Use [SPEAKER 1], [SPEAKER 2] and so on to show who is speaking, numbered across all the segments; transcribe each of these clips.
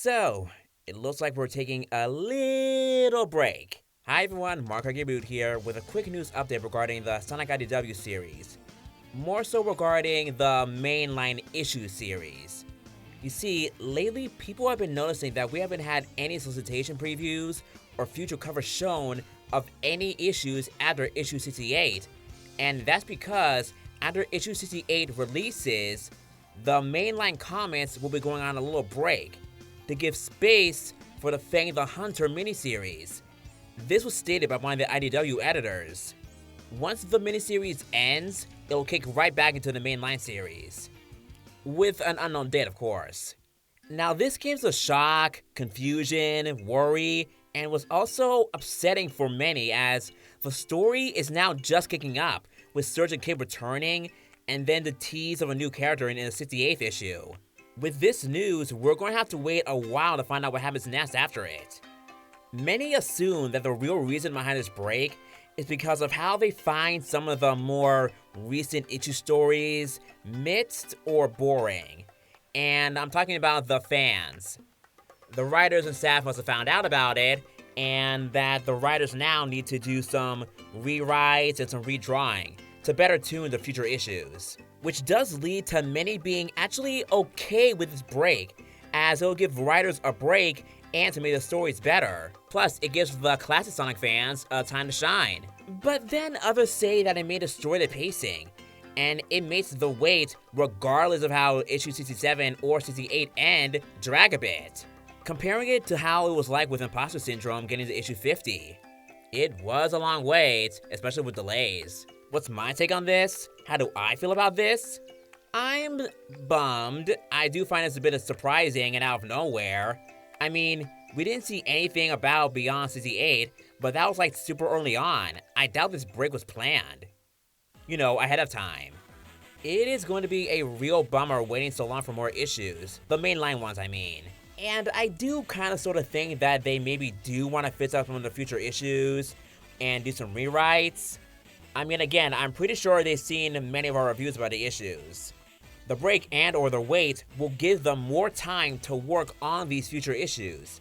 [SPEAKER 1] So, it looks like we're taking a little break. Hi everyone, Mark Boot here with a quick news update regarding the Sonic IDW series. More so regarding the Mainline issue series. You see, lately people have been noticing that we haven't had any solicitation previews or future covers shown of any issues after issue 68. And that's because after issue 68 releases, the Mainline Comics will be going on a little break to give space for the Fang the Hunter Mini-Series. This was stated by one of the IDW editors. Once the miniseries ends, it'll kick right back into the Mainline series. With an unknown date, of course. Now, this came as a shock, confusion, worry, and was also upsetting for many as the story is now just kicking up, with Surgeon Kid returning, and then the tease of a new character in the 68th issue. With this news, we're going to have to wait a while to find out what happens next after it. Many assume that the real reason behind this break is because of how they find some of the more recent issue stories mixed or boring. And I'm talking about the fans. The writers and staff must have found out about it, and that the writers now need to do some rewrites and some redrawing to better tune the future issues. Which does lead to many being actually okay with this break, as it'll give writers a break and to make the stories better. Plus, it gives the classic Sonic fans a time to shine. But then others say that it may destroy the pacing, and it makes the wait, regardless of how issue 67 or 68 end, drag a bit. Comparing it to how it was like with Imposter Syndrome getting to issue 50. It was a long wait, especially with delays. What's my take on this? How do I feel about this? I'm bummed. I do find this a bit surprising and out of nowhere. I mean, we didn't see anything about Beyond 68, but that was like super early on. I doubt this break was planned. Ahead of time. It is going to be a real bummer waiting so long for more issues. The mainline ones, I mean. And I do kind of sort of think that they maybe do want to fix up some of the future issues and do some rewrites. I mean, again, I'm pretty sure they've seen many of our reviews about the issues. The break and or the wait will give them more time to work on these future issues.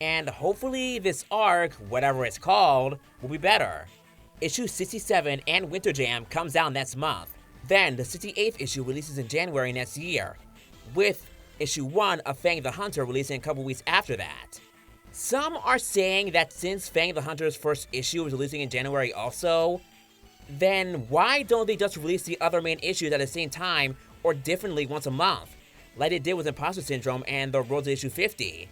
[SPEAKER 1] And hopefully this arc, whatever it's called, will be better. Issue 67 and Winter Jam comes out next month. Then the 68th issue releases in January next year, with issue 1 of Fang the Hunter releasing a couple weeks after that. Some are saying that since Fang the Hunter's first issue is releasing in January also, then why don't they just release the other main issues at the same time or differently once a month, like they did with Imposter Syndrome and the Road to issue 50?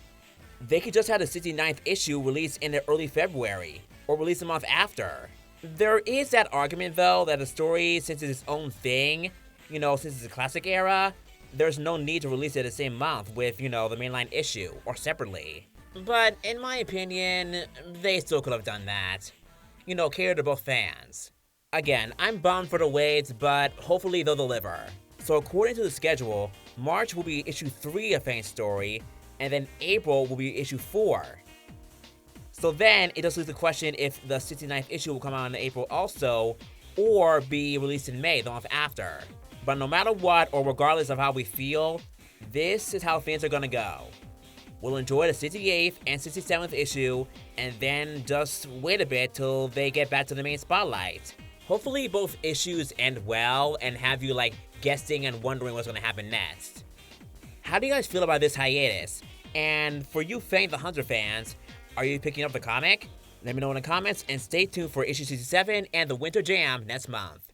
[SPEAKER 1] They could just have the 69th issue released in the early February, or release a month after. There is that argument though that the story, since it's its own thing, since it's a classic era, there's no need to release it the same month with, the mainline issue, or separately. But in my opinion, they still could have done that. Cater to both fans. Again, I'm bummed for the wait, but hopefully they'll deliver. So according to the schedule, March will be issue 3 of Fang's story, and then April will be issue 4. So then, it just leaves the question if the 69th issue will come out in April also, or be released in May, the month after. But no matter what, or regardless of how we feel, this is how things are gonna go. We'll enjoy the 68th and 67th issue, and then just wait a bit till they get back to the main spotlight. Hopefully both issues end well and have you guessing and wondering what's gonna happen next. How do you guys feel about this hiatus? And for you Fang the Hunter fans, are you picking up the comic? Let me know in the comments and stay tuned for issue 67 and the Winter Jam next month.